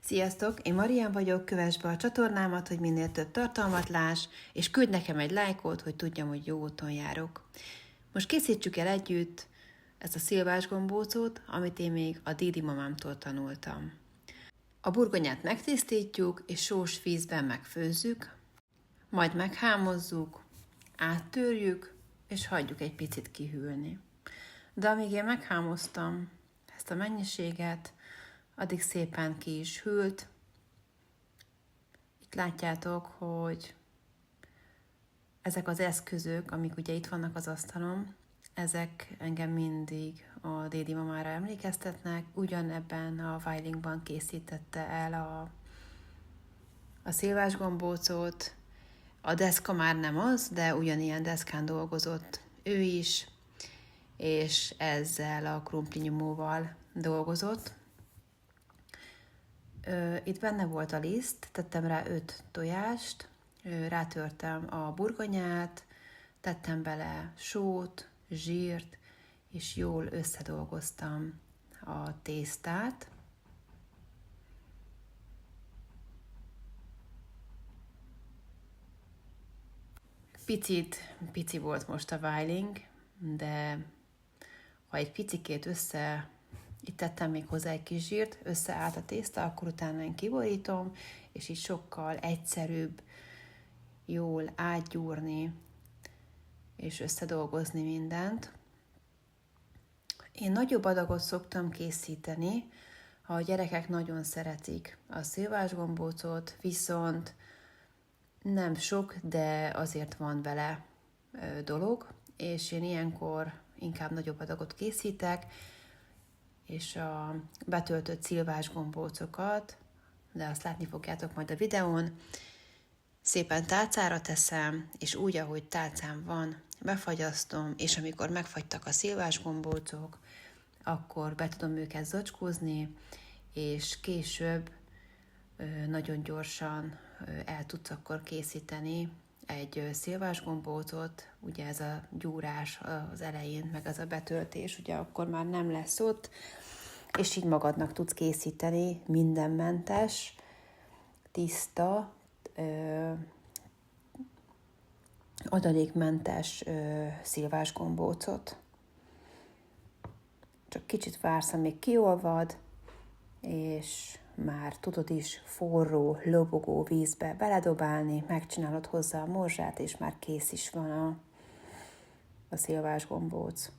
Sziasztok, én Marian vagyok, kövess be a csatornámat, hogy minél több tartalmat láss, és küldj nekem egy lájkot, hogy tudjam, hogy jó úton járok. Most készítsük el együtt ezt a szilvás gombócot, amit én még a Didi mamámtól tanultam. A burgonyát megtisztítjuk, és sós vízben megfőzzük, majd meghámozzuk, áttörjük, és hagyjuk egy picit kihűlni. De amíg én meghámoztam ezt a mennyiséget, addig szépen ki is hűlt. Itt látjátok, hogy ezek az eszközök, amik ugye itt vannak az asztalon, ezek engem mindig a Dédi mamára emlékeztetnek. Ugyanebben a Weilingban készítette el a szilvás gombócot. A deszka már nem az, de ugyanilyen deszkán dolgozott ő is, és ezzel a krumplinyomóval dolgozott. Itt benne volt a liszt, tettem rá 5 tojást, rátörtem a burgonyát, tettem bele sót, zsírt, és jól összedolgoztam a tésztát. Pici volt most a Weiling, de ha egy picikét itt tettem még hozzá egy kis zsírt, összeállt a tészta, akkor utána én kiborítom, és így sokkal egyszerűbb jól átgyúrni és összedolgozni mindent. Én nagyobb adagot szoktam készíteni, ha a gyerekek nagyon szeretik a szilvás gombócot, viszont nem sok, de azért van vele dolog, és én ilyenkor inkább nagyobb adagot készítek, és a betöltött szilvás gombócokat, de azt látni fogjátok majd a videón, szépen tálcára teszem, és úgy, ahogy tálcám van, befagyasztom, és amikor megfagytak a szilvás gombócok, akkor be tudom őket zacskózni, és később nagyon gyorsan el tudsz akkor készíteni egy szilvás gombócot, ugye ez a gyúrás az elején, meg ez a betöltés, ugye akkor már nem lesz ott, és így magadnak tudsz készíteni mindenmentes, tiszta, adalékmentes szilvás gombócot. Csak kicsit vársz, amíg kiolvad, és már tudod is forró, lobogó vízbe beledobálni, megcsinálod hozzá a morzsát, és már kész is van a szilvás gombóc.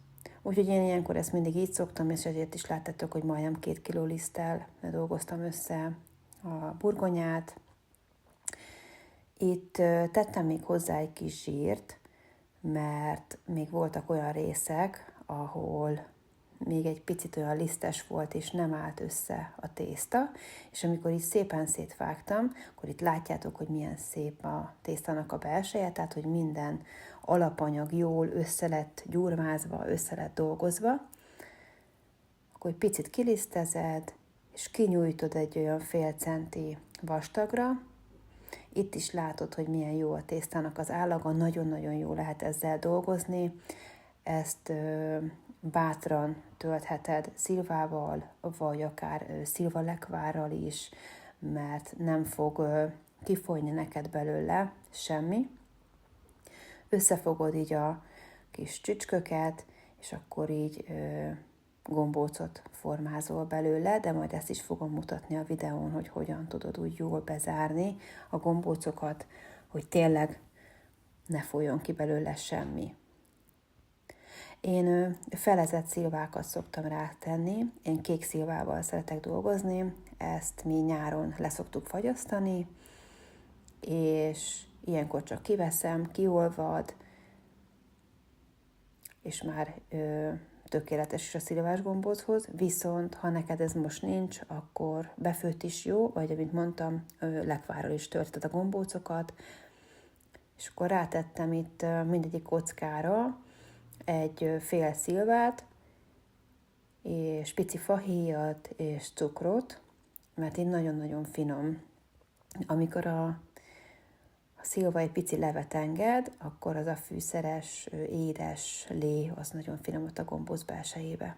Úgyhogy én ilyenkor ezt mindig így szoktam, és ezért is láttátok, hogy majdnem 2 kiló liszttel dolgoztam össze a burgonyát. Itt tettem még hozzá egy kis zsírt, mert még voltak olyan részek, ahol még egy picit olyan lisztes volt, és nem állt össze a tészta, és amikor így szépen szétvágtam, akkor itt látjátok, hogy milyen szép a tésztának a belseje, tehát hogy minden alapanyag jól össze lett gyurmázva, össze lett dolgozva, akkor egy picit kilisztezed, és kinyújtod egy olyan fél centi vastagra. Itt is látod, hogy milyen jó a tésztának az állaga, nagyon-nagyon jó lehet ezzel dolgozni. Ezt bátran töltheted szilvával, vagy akár szilvalekvárral is, mert nem fog kifolyni neked belőle semmi. Összefogod így a kis csücsköket, és akkor így gombócot formázol belőle, de majd ezt is fogom mutatni a videón, hogy hogyan tudod úgy jól bezárni a gombócokat, hogy tényleg ne folyjon ki belőle semmi. Én felezett szilvákat szoktam rátenni, én kék szilvával szeretek dolgozni, ezt mi nyáron leszoktuk fagyasztani, és ilyenkor csak kiveszem, kiolvad, és már tökéletes is a szilvás gombóchoz, viszont ha neked ez most nincs, akkor befőtt is jó, vagy amit mondtam, lekvárral is töltöd a gombócokat, és akkor rátettem itt mindegyik kockára egy fél szilvát, és pici fahéjat és cukrot, mert így nagyon-nagyon finom. Amikor a szilva egy pici levet enged, akkor az a fűszeres, édes lé, az nagyon finom ott a gombóc belsejébe.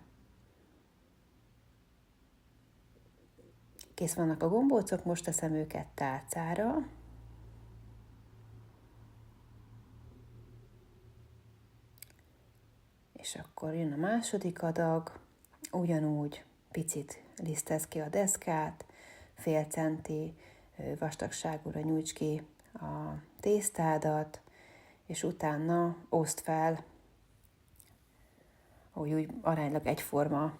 Kész vannak a gombócok, most teszem őket tálcára. És akkor jön a második adag, ugyanúgy picit lisztezd ki a deszkát, fél centi vastagságúra nyújts ki a tésztádat, és utána oszd fel, hogy úgy aránylag egyforma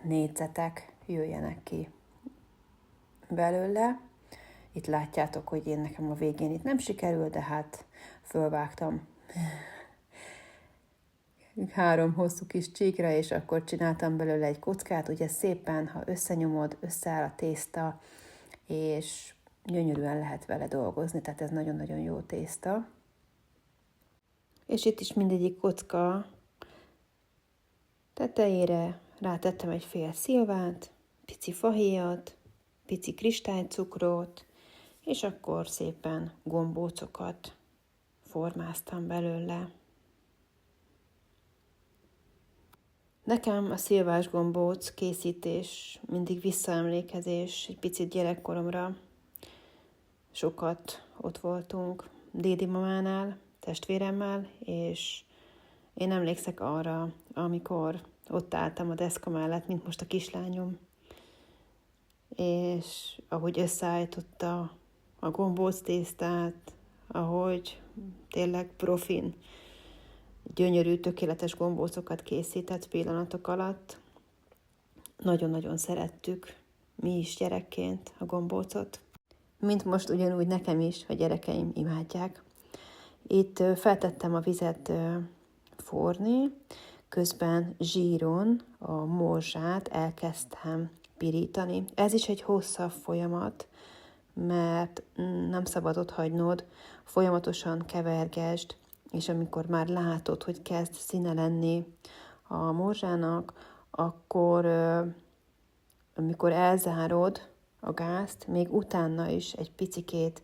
négyzetek jöjjenek ki belőle. Itt látjátok, hogy én nekem a végén itt nem sikerül, de hát fölvágtam 3 hosszú kis csíkra, és akkor csináltam belőle egy kockát. Ugye szépen, ha összenyomod, összeáll a tészta, és gyönyörűen lehet vele dolgozni, tehát ez nagyon-nagyon jó tészta. És itt is mindegyik kocka tetejére rátettem egy fél szilvánt, pici fahéjat, pici kristálycukrot, és akkor szépen gombócokat formáztam belőle. Nekem a szilvás gombóc készítés mindig visszaemlékezés egy picit gyerekkoromra. Sokat ott voltunk dédi mamánál, testvéremmel, és én emlékszek arra, amikor ott álltam a deszka mellett, mint most a kislányom, és ahogy összeállította a gombóc tésztát, ahogy tényleg profin, gyönyörű, tökéletes gombócokat készített pillanatok alatt. Nagyon-nagyon szerettük mi is gyerekként a gombócot. Mint most ugyanúgy nekem is, a gyerekeim imádják. Itt feltettem a vizet forni, közben zsíron a morzsát elkezdtem pirítani. Ez is egy hosszabb folyamat, mert nem szabad ott hagynod, folyamatosan kevergesd, és amikor már látod, hogy kezd színe lenni a morzsának, akkor amikor elzárod a gázt, még utána is egy picikét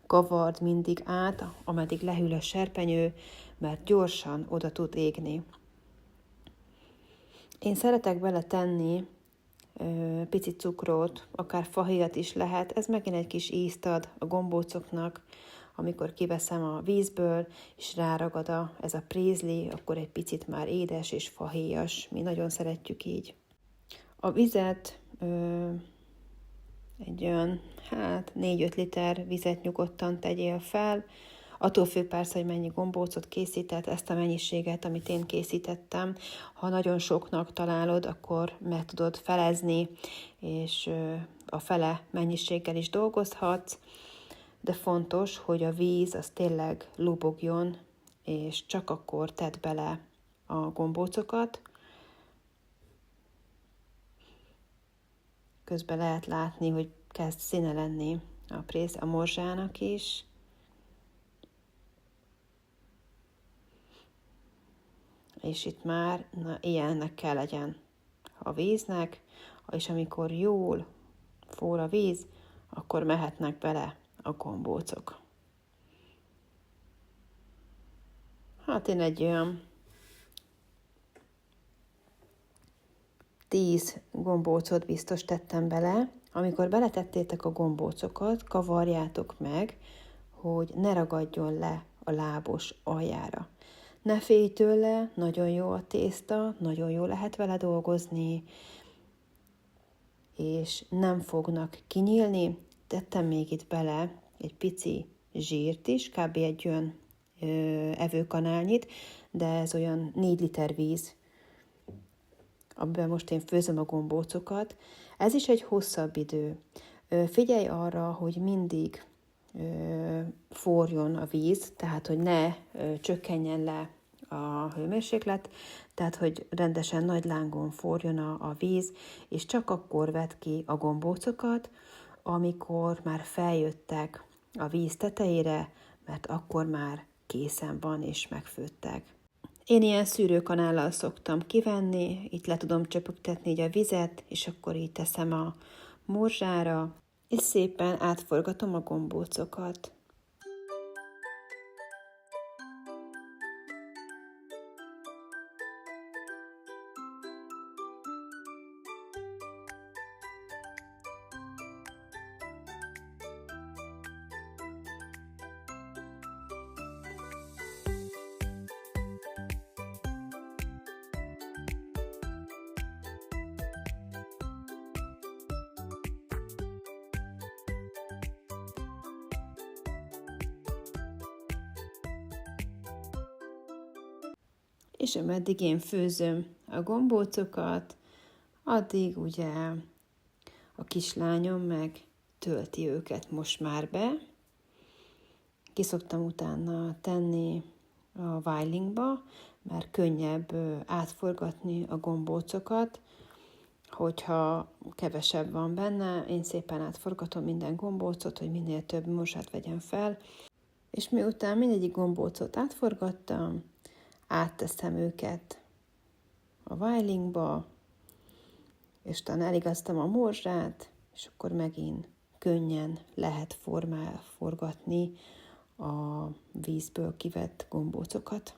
kavard mindig át, ameddig lehűl a serpenyő, mert gyorsan oda tud égni. Én szeretek bele tenni pici cukrot, akár fahéjat is lehet, ez megint egy kis ízt ad a gombócoknak, amikor kiveszem a vízből, és ráragad ez a prézli, akkor egy picit már édes és fahéjas. Mi nagyon szeretjük így. A vizet egy olyan 4-5 liter vizet nyugodtan tegyél fel. Attól függ persze, hogy mennyi gombócot készített, ezt a mennyiséget, amit én készítettem. Ha nagyon soknak találod, akkor meg tudod felezni, és a fele mennyiséggel is dolgozhatsz. De fontos, hogy a víz az tényleg lubogjon, és csak akkor tedd bele a gombócokat. Közben lehet látni, hogy kezd színe lenni a morzsának is. És itt már ilyennek kell legyen a víznek, és amikor jól forr a víz, akkor mehetnek bele a gombócok. Hát én egy olyan 10 gombócot biztos tettem bele. Amikor beletettétek a gombócokat, kavarjátok meg, hogy ne ragadjon le a lábos aljára. Ne félj tőle, nagyon jó a tészta, nagyon jó lehet vele dolgozni, és nem fognak kinyílni. Tettem még itt bele egy pici zsírt is, kb. Egy olyan evőkanálnyit, de ez olyan 4 liter víz, amiben most én főzöm a gombócokat. Ez is egy hosszabb idő. Figyelj arra, hogy mindig forjon a víz, tehát hogy ne csökkenjen le a hőmérséklet, tehát hogy rendesen nagy lángon forjon a víz, és csak akkor vedd ki a gombócokat, amikor már feljöttek a víz tetejére, mert akkor már készen van és megfőttek. Én ilyen szűrőkanállal szoktam kivenni, itt le tudom csöpögtetni így a vizet, és akkor így teszem a morzsára, és szépen átforgatom a gombócokat. és ameddig én főzöm a gombócokat, addig ugye a kislányom meg tölti őket most már be. Ki szoktam utána tenni a vájlingba, mert könnyebb átforgatni a gombócokat, hogyha kevesebb van benne, én szépen átforgatom minden gombócot, hogy minél több mosát vegyen fel, és miután mindegyik gombócot átforgattam, átteszem őket a vájlingba, és utána eligaztam a morzsát, és akkor megint könnyen lehet forgatni a vízből kivett gombócokat.